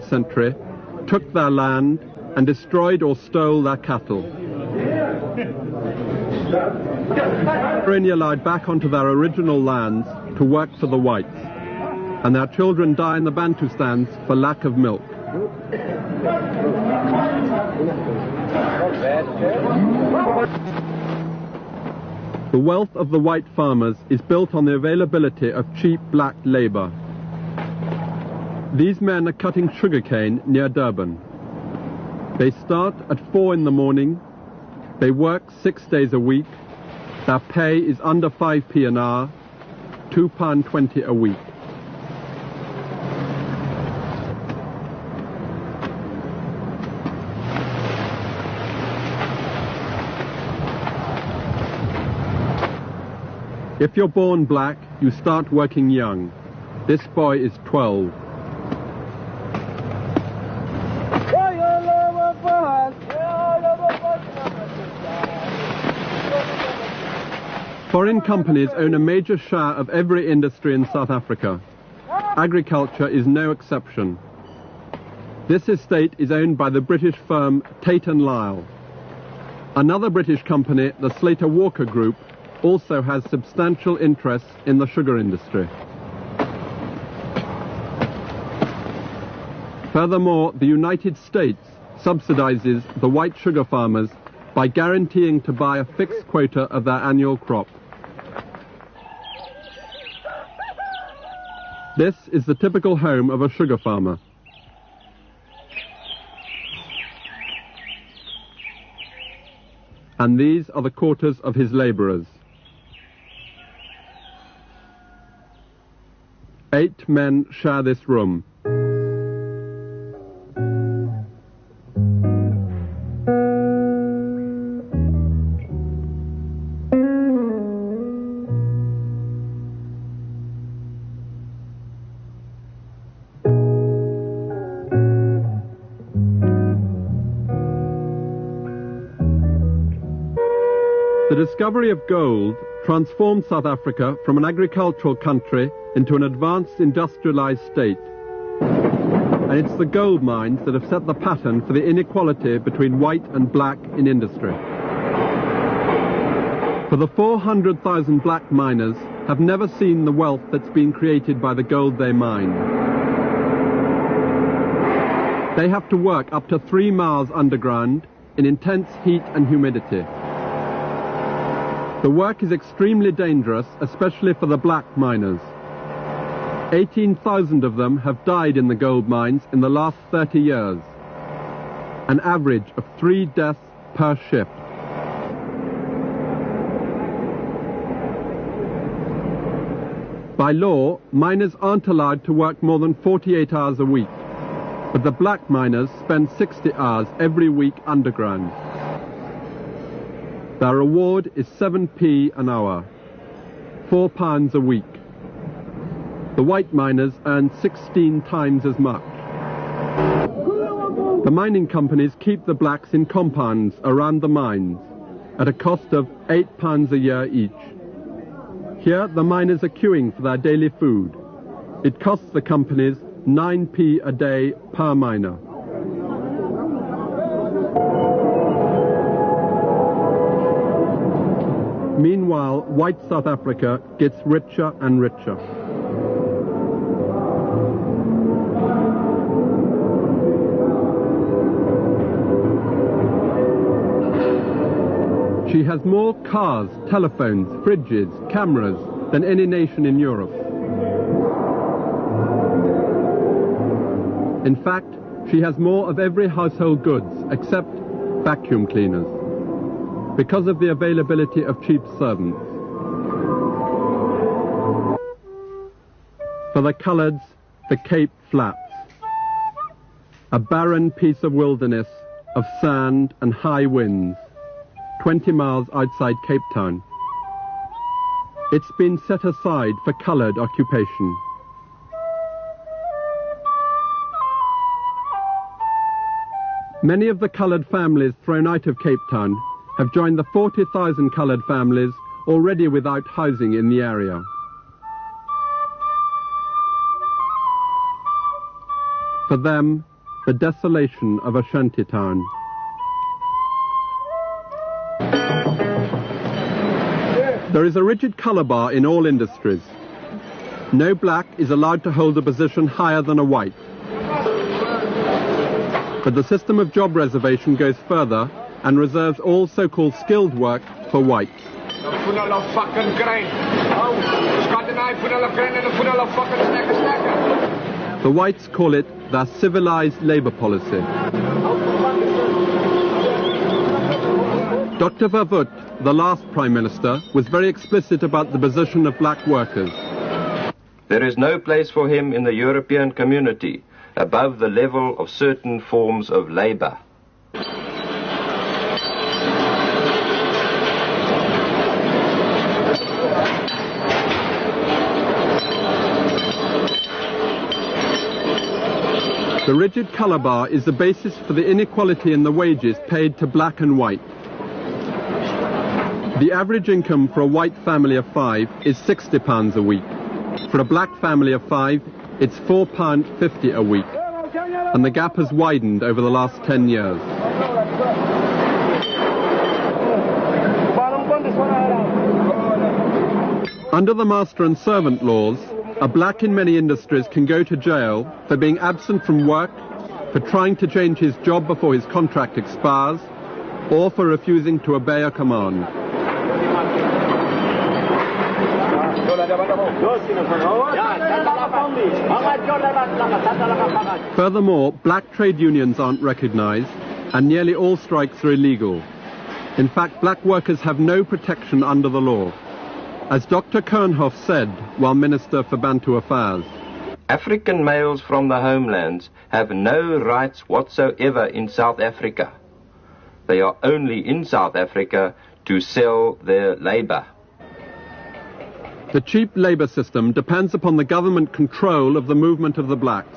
century took their land and destroyed or stole their cattle. Malikhanye allowed back onto their original lands to work for the whites, and their children die in the Bantustans for lack of milk. The wealth of the white farmers is built on the availability of cheap black labor. These men are cutting sugarcane near Durban. They start at 4 in the morning, they work 6 days a week, their pay is under 5p an hour, £2.20 a week. If you're born black, you start working young. This boy is 12. Foreign companies own a major share of every industry in South Africa. Agriculture is no exception. This estate is owned by the British firm Tate & Lyle. Another British company, the Slater Walker Group, also has substantial interests in the sugar industry. Furthermore, the United States subsidizes the white sugar farmers by guaranteeing to buy a fixed quota of their annual crop. This is the typical home of a sugar farmer. And these are the quarters of his laborers. 8 men share this room. The discovery of gold transformed South Africa from an agricultural country into an advanced industrialized state. And it's the gold mines that have set the pattern for the inequality between white and black in industry. For the 400,000 black miners have never seen the wealth that's been created by the gold they mine. They have to work up to 3 miles underground in intense heat and humidity. The work is extremely dangerous, especially for the black miners. 18,000 of them have died in the gold mines in the last 30 years, an average of 3 deaths per shift. By law, miners aren't allowed to work more than 48 hours a week, but the black miners spend 60 hours every week underground. Their reward is 7p an hour, £4 a week. The white miners earn 16 times as much. The mining companies keep the blacks in compounds around the mines at a cost of £8 a year each. Here the miners are queuing for their daily food. It costs the companies 9p a day per miner. Meanwhile, white South Africa gets richer and richer. She has more cars, telephones, fridges, cameras than any nation in Europe. In fact, she has more of every household goods except vacuum cleaners, because of the availability of cheap servants. For the coloureds, the Cape Flats, a barren piece of wilderness of sand and high winds, 20 miles outside Cape Town. It's been set aside for coloured occupation. Many of the coloured families thrown out of Cape Town have joined the 40,000 coloured families already without housing in the area. For them, the desolation of a shanty town. There is a rigid colour bar in all industries. No black is allowed to hold a position higher than a white. But the system of job reservation goes further and reserves all so-called skilled work for whites. The whites call it their civilized labour policy. Dr. Verwoerd, the last Prime Minister, was very explicit about the position of black workers. There is no place for him in the European community above the level of certain forms of labour. The rigid colour bar is the basis for the inequality in the wages paid to black and white. The average income for a white family of 5 is £60 a week. For a black family of 5, it's £4.50 a week. And the gap has widened over the last 10 years. Under the master and servant laws, a black in many industries can go to jail for being absent from work, for trying to change his job before his contract expires, or for refusing to obey a command. Furthermore, black trade unions aren't recognized, and nearly all strikes are illegal. In fact, black workers have no protection under the law. As Dr. Kernhoff said while Minister for Bantu Affairs, African males from the homelands have no rights whatsoever in South Africa. They are only in South Africa to sell their labour. The cheap labour system depends upon the government control of the movement of the blacks.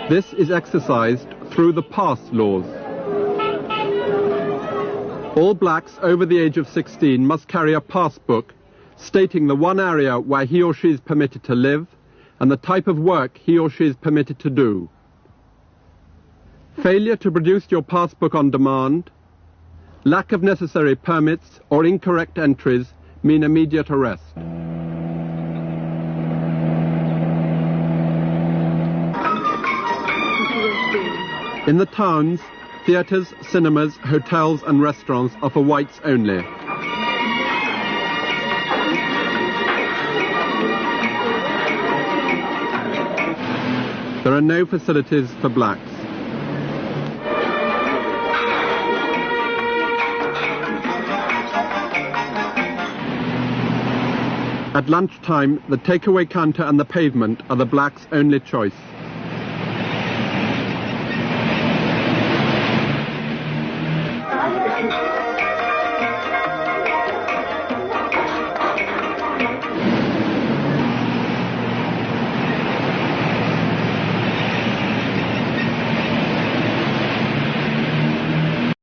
This is exercised through the pass laws. All blacks over the age of 16 must carry a pass book stating the one area where he or she is permitted to live and the type of work he or she is permitted to do. Failure to produce your pass book on demand, lack of necessary permits or incorrect entries mean immediate arrest. In the towns, theatres, cinemas, hotels and restaurants are for whites only. There are no facilities for blacks. At lunchtime, the takeaway counter and the pavement are the blacks' only choice.